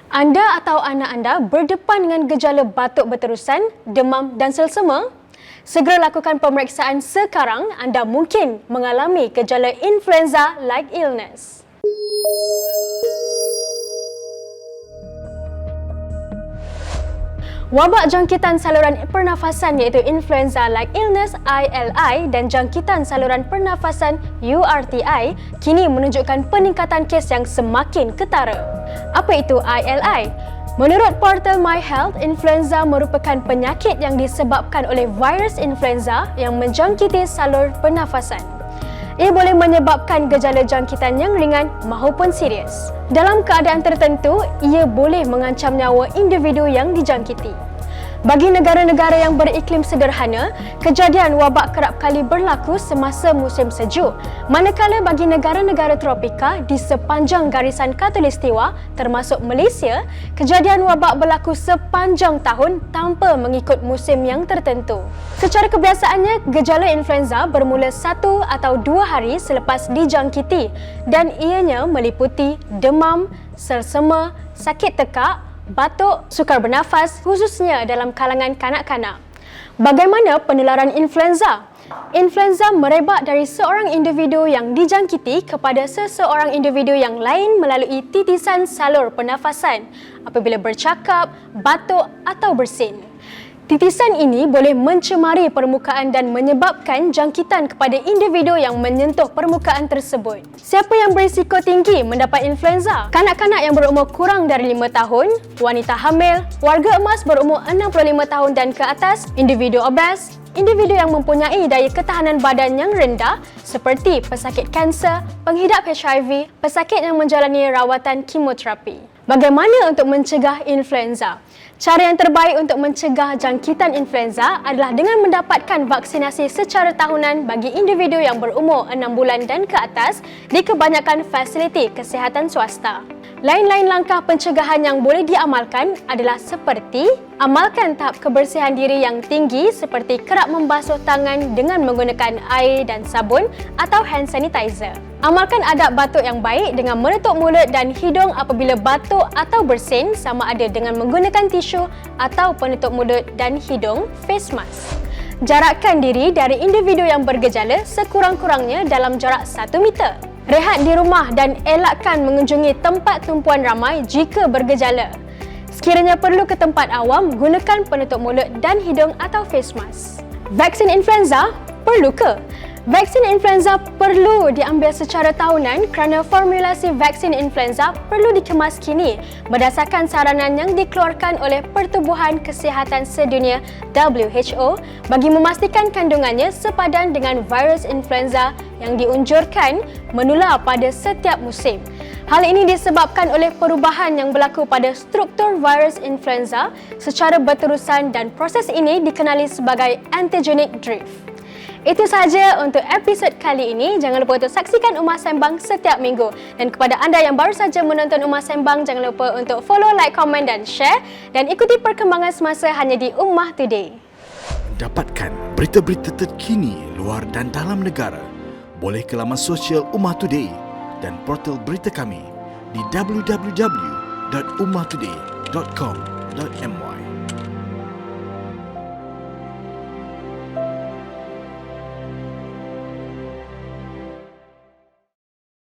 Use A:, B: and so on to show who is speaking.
A: Anda atau anak anda berdepan dengan gejala batuk berterusan, demam dan selsema? Segera lakukan pemeriksaan sekarang. Anda mungkin mengalami gejala influenza-like illness. Wabak jangkitan saluran pernafasan iaitu influenza-like illness ILI dan jangkitan saluran pernafasan URTI kini menunjukkan peningkatan kes yang semakin ketara. Apa itu ILI? Menurut portal My Health, influenza merupakan penyakit yang disebabkan oleh virus influenza yang menjangkiti salur pernafasan. Ia boleh menyebabkan gejala jangkitan yang ringan maupun serius. Dalam keadaan tertentu, ia boleh mengancam nyawa individu yang dijangkiti. Bagi negara-negara yang beriklim sederhana, kejadian wabak kerap kali berlaku semasa musim sejuk. Manakala bagi negara-negara tropika di sepanjang garisan khatulistiwa termasuk Malaysia, kejadian wabak berlaku sepanjang tahun tanpa mengikut musim yang tertentu. Secara kebiasaannya, gejala influenza bermula 1 atau 2 hari selepas dijangkiti dan ianya meliputi demam, selsema, sakit tekak, batuk, sukar bernafas khususnya dalam kalangan kanak-kanak. Bagaimana penularan influenza? Influenza merebak dari seorang individu yang dijangkiti kepada seseorang individu yang lain melalui titisan salur pernafasan apabila bercakap, batuk atau bersin. Titisan ini boleh mencemari permukaan dan menyebabkan jangkitan kepada individu yang menyentuh permukaan tersebut. Siapa yang berisiko tinggi mendapat influenza? Kanak-kanak yang berumur kurang dari 5 tahun, wanita hamil, warga emas berumur 65 tahun dan ke atas, individu obes, individu yang mempunyai daya ketahanan badan yang rendah seperti pesakit kanser, penghidap HIV, pesakit yang menjalani rawatan kemoterapi. Bagaimana untuk mencegah influenza? Cara yang terbaik untuk mencegah jangkitan influenza adalah dengan mendapatkan vaksinasi secara tahunan bagi individu yang berumur 6 bulan dan ke atas di kebanyakan fasiliti kesihatan swasta. Lain-lain langkah pencegahan yang boleh diamalkan adalah seperti amalkan tahap kebersihan diri yang tinggi seperti kerap membasuh tangan dengan menggunakan air dan sabun atau hand sanitizer. Amalkan adab batuk yang baik dengan menutup mulut dan hidung apabila batuk atau bersin sama ada dengan menggunakan tisu atau penutup mulut dan hidung face mask. Jarakkan diri dari individu yang bergejala sekurang-kurangnya dalam jarak 1 meter. Rehat di rumah dan elakkan mengunjungi tempat tumpuan ramai jika bergejala. Sekiranya perlu ke tempat awam, gunakan penutup mulut dan hidung atau face mask. Vaksin influenza perlu ke? Vaksin influenza perlu diambil secara tahunan kerana formulasi vaksin influenza perlu dikemas kini berdasarkan saranan yang dikeluarkan oleh Pertubuhan Kesihatan Sedunia WHO bagi memastikan kandungannya sepadan dengan virus influenza yang diunjurkan menular pada setiap musim. Hal ini disebabkan oleh perubahan yang berlaku pada struktur virus influenza secara berterusan dan proses ini dikenali sebagai antigenic drift. Itu sahaja untuk episod kali ini. Jangan lupa untuk saksikan Umar Sembang setiap minggu. Dan kepada anda yang baru saja menonton Umar Sembang, jangan lupa untuk follow, like, komen dan share. Dan ikuti perkembangan semasa hanya di Ummah Today.
B: Dapatkan berita-berita terkini luar dan dalam negara. Boleh ke laman sosial Ummah Today dan portal berita kami di www.ummahtoday.com.my.